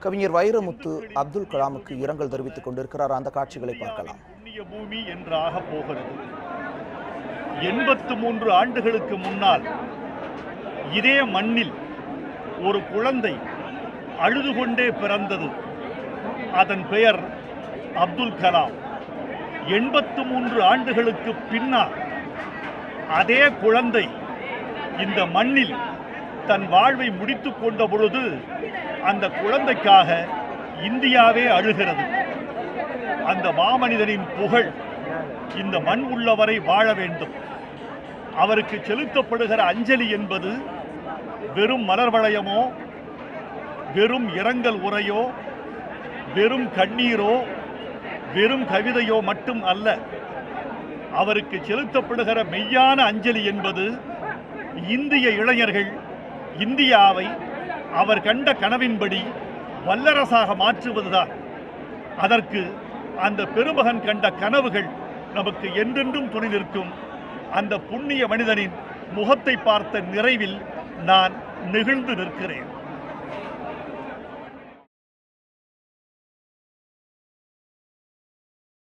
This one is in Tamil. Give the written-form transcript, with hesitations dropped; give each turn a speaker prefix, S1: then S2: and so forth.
S1: கவிஞர் வைரமுத்து அப்துல் கலாமுக்கு இரங்கல் தெரிவித்துக் கொண்டிருக்கிறார். அந்த காட்சிகளை பார்க்கலாம்.
S2: புண்ணிய பூமி என்றாக போகிறது. 83 ஆண்டுகளுக்கு முன்னால் இதே மண்ணில் ஒரு குழந்தை அழுது கொண்டே பிறந்தது. அதன் பெயர் அப்துல் கலாம். 83 ஆண்டுகளுக்கு பின்னால் அதே குழந்தை இந்த மண்ணில் தன் வாழ்வை முடித்துக் கொண்ட பொழுது அந்த குழந்தைக்காக இந்தியாவே அழுகிறது. அந்த மாமனிதனின் புகழ் இந்த மண் உள்ளவரை வாழ வேண்டும். அவருக்கு செலுத்தப்படுகிற அஞ்சலி என்பது வெறும் மலர் வளையமோ, வெறும் இரங்கல் உரையோ, வெறும் கண்ணீரோ, வெறும் கவிதையோ மட்டும் அல்ல. அவருக்கு செலுத்தப்படுகிற மெய்யான அஞ்சலி என்பது இந்திய இளைஞர்கள் இந்தியாவை அவர் கண்ட கனவின்படி வல்லரசாக மாற்றுவதுதான். அதற்கு அந்த பெருமகன் கண்ட கனவுகள் நமக்கு என்றென்றும் துணை நிற்கும். அந்த புண்ணிய மனிதனின் முகத்தை பார்த்த நிறைவில் நான் நெகிழ்ந்து நிற்கிறேன்.